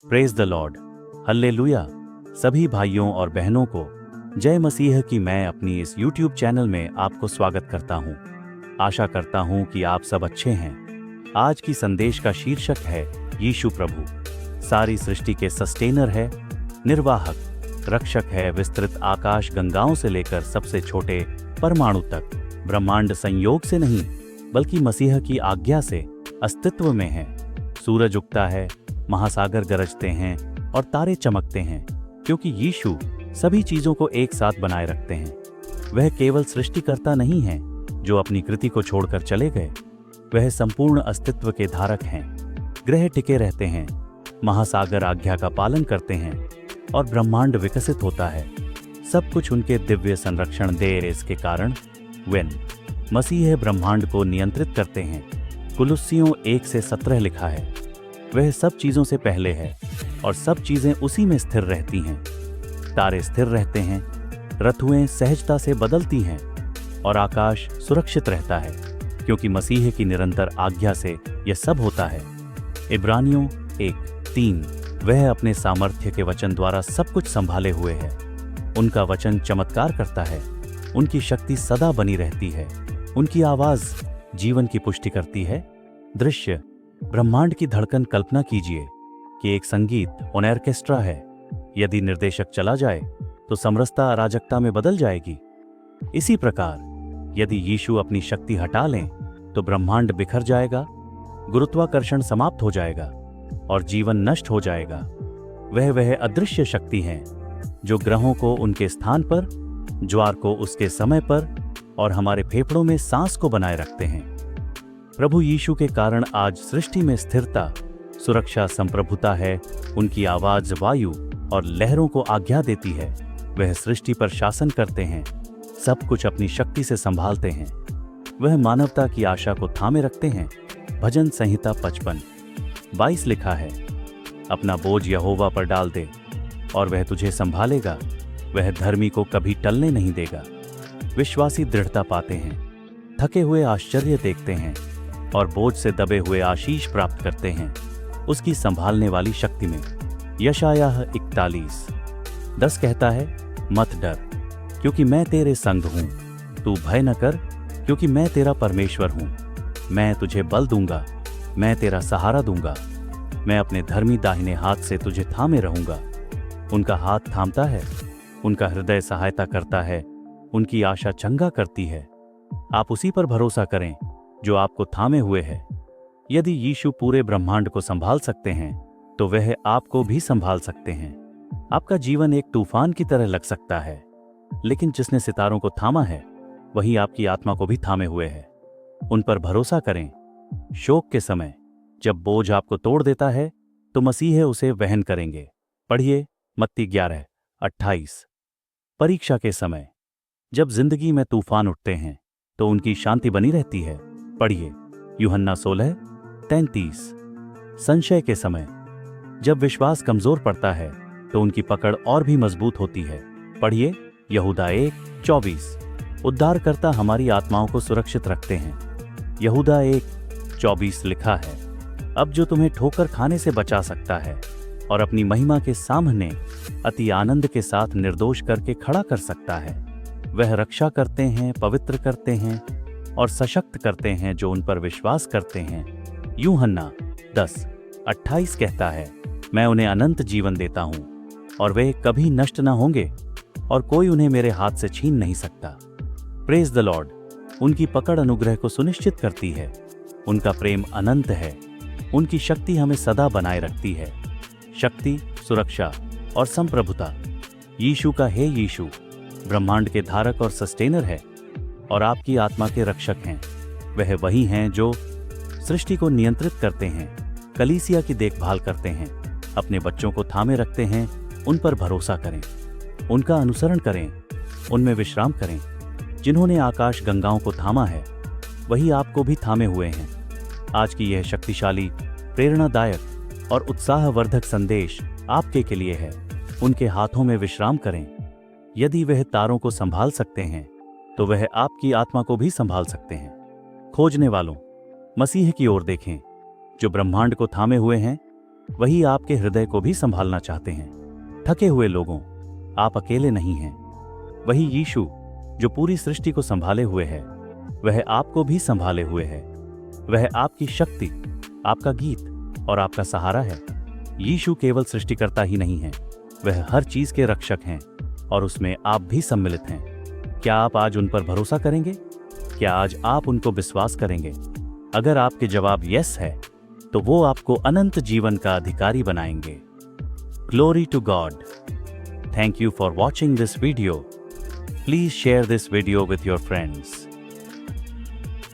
Praise the Lord. Hallelujah. सभी भाइयों और बहनों को जय मसीह की मैं अपनी इस YouTube चैनल में आपको स्वागत करता हूं। आशा करता हूं कि आप सब अच्छे हैं। आज की संदेश का शीर्षक है यीशु प्रभु। सारी सृष्टि के सस्टेनर है, निर्वाहक, रक्षक है। विस्तृत आकाश गंगाओं से लेकर सबसे छोटे परमाणु तक ब्रह्मांड संयोग से नहीं बल्कि मसीह की आज्ञा से अस्तित्व में है। सूरज उगता है, महासागर गरजते हैं और तारे चमकते हैं, क्योंकि यीशु सभी चीजों को एक साथ बनाए रखते हैं। वह केवल सृष्टिकर्ता नहीं है जो अपनी कृति को छोड़कर चले गए, वह संपूर्ण अस्तित्व के धारक हैं। ग्रह टिके रहते हैं, महासागर आज्ञा का पालन करते हैं और ब्रह्मांड विकसित होता है। सब कुछ उनके दिव्य संरक्षण देर के कारण वेन मसीह ब्रह्मांड को नियंत्रित करते हैं। कुलुस्सियों 1:17 लिखा है, वह सब चीजों से पहले है और सब चीजें उसी में स्थिर रहती हैं। तारे स्थिर रहते हैं, ऋतुएं सहजता से बदलती हैं और आकाश सुरक्षित रहता है, क्योंकि मसीह की निरंतर आज्ञा से यह सब होता है। इब्रानियों 1:3 वह अपने सामर्थ्य के वचन द्वारा सब कुछ संभाले हुए है। उनका वचन चमत्कार करता है, उनकी शक्ति सदा बनी रहती है, उनकी आवाज जीवन की पुष्टि करती है। दृश्य ब्रह्मांड की धड़कन। कल्पना कीजिए कि एक संगीत ऑर्केस्ट्रा है। यदि निर्देशक चला जाए तो समरसता अराजकता में बदल जाएगी। इसी प्रकार यदि यीशु अपनी शक्ति हटा लें तो ब्रह्मांड बिखर जाएगा, गुरुत्वाकर्षण समाप्त हो जाएगा और जीवन नष्ट हो जाएगा। वह अदृश्य शक्ति है जो ग्रहों को उनके स्थान पर, ज्वार को उसके समय पर और हमारे फेफड़ों में सांस को बनाए रखते हैं। प्रभु यीशु के कारण आज सृष्टि में स्थिरता, सुरक्षा, संप्रभुता है। उनकी आवाज वायु और लहरों को आज्ञा देती है। वह सृष्टि पर शासन करते हैं, सब कुछ अपनी शक्ति से संभालते हैं। वह मानवता की आशा को थामे रखते हैं। भजन संहिता 55:22 लिखा है, अपना बोझ यहोवा पर डाल दे और वह तुझे संभालेगा। वह धर्मी को कभी टलने नहीं देगा। विश्वासी दृढ़ता पाते हैं, थके हुए आश्चर्य देखते हैं और बोझ से दबे हुए आशीष प्राप्त करते हैं उसकी संभालने वाली शक्ति में। यशायाह 41:10 कहता है, मत डर क्योंकि मैं तेरे संग हूं, तू भय न कर क्योंकि मैं तेरा परमेश्वर हूं। मैं तुझे बल दूंगा, मैं तेरा सहारा दूंगा, मैं अपने धर्मी दाहिने हाथ से तुझे थामे रहूंगा। उनका हाथ थामता है, उनका हृदय सहायता करता है, उनकी आशा चंगा करती है। आप उसी पर भरोसा करें जो आपको थामे हुए है। यदि यीशु पूरे ब्रह्मांड को संभाल सकते हैं तो वह आपको भी संभाल सकते हैं। आपका जीवन एक तूफान की तरह लग सकता है, लेकिन जिसने सितारों को थामा है वही आपकी आत्मा को भी थामे हुए है। उन पर भरोसा करें। शोक के समय जब बोझ आपको तोड़ देता है तो मसीह उसे वहन करेंगे। पढ़िए मत्ती 11:28। परीक्षा के समय जब जिंदगी में तूफान उठते हैं तो उनकी शांति बनी रहती है। पढ़िए यूहन्ना 16:33। संशय के समय जब विश्वास कमजोर पड़ता है तो उनकी पकड़ और भी मजबूत होती है। पढ़िए यहूदा 1:24। उद्धारकर्ता हमारी आत्माओं को सुरक्षित रखते हैं। यहूदा 1:24 लिखा है, अब जो तुम्हें ठोकर खाने से बचा सकता है और अपनी महिमा के सामने अति आनंद के साथ निर्दोष करके खड़ा कर सकता है। वह रक्षा करते हैं, पवित्र करते हैं और सशक्त करते हैं जो उन पर विश्वास करते हैं। यूहन्ना 10:28 कहता है, मैं उन्हें अनंत जीवन देता हूं और वे कभी नष्ट न होंगे और कोई उन्हें मेरे हाथ से छीन नहीं सकता। Praise the Lord. उनकी पकड़ अनुग्रह को सुनिश्चित करती है। उनका प्रेम अनंत है। उनकी शक्ति हमें सदा बनाए रखती है। शक्ति, सुरक्षा और संप्रभुता यीशु का है। यीशु ब्रह्मांड के धारक और सस्टेनर है और आपकी आत्मा के रक्षक हैं। वह वही हैं जो सृष्टि को नियंत्रित करते हैं, कलीसिया की देखभाल करते हैं, अपने बच्चों को थामे रखते हैं। उन पर भरोसा करें, उनका अनुसरण करें, उनमें विश्राम करें। जिन्होंने आकाश गंगाओं को थामा है वही आपको भी थामे हुए हैं। आज की यह शक्तिशाली, प्रेरणादायक और उत्साहवर्धक संदेश आपके लिए है। उनके हाथों में विश्राम करें। यदि वह तारों को संभाल सकते हैं तो वह आपकी आत्मा को भी संभाल सकते हैं। खोजने वालों, मसीह की ओर देखें जो ब्रह्मांड को थामे हुए हैं। वही आपके हृदय को भी संभालना चाहते हैं। थके हुए लोगों, आप अकेले नहीं हैं। वही यीशु जो पूरी सृष्टि को संभाले हुए है, वह आपको भी संभाले हुए है। वह आपकी शक्ति, आपका गीत और आपका सहारा है। यीशु केवल सृष्टिकर्ता ही नहीं है, वह हर चीज के रक्षक हैं और उसमें आप भी सम्मिलित हैं। क्या आप आज उन पर भरोसा करेंगे? क्या आज आप उनको विश्वास करेंगे? अगर आपके जवाब यस है, तो वो आपको अनंत जीवन का अधिकारी बनाएंगे। Glory to God. Thank you for watching this video. Please share this video with your friends.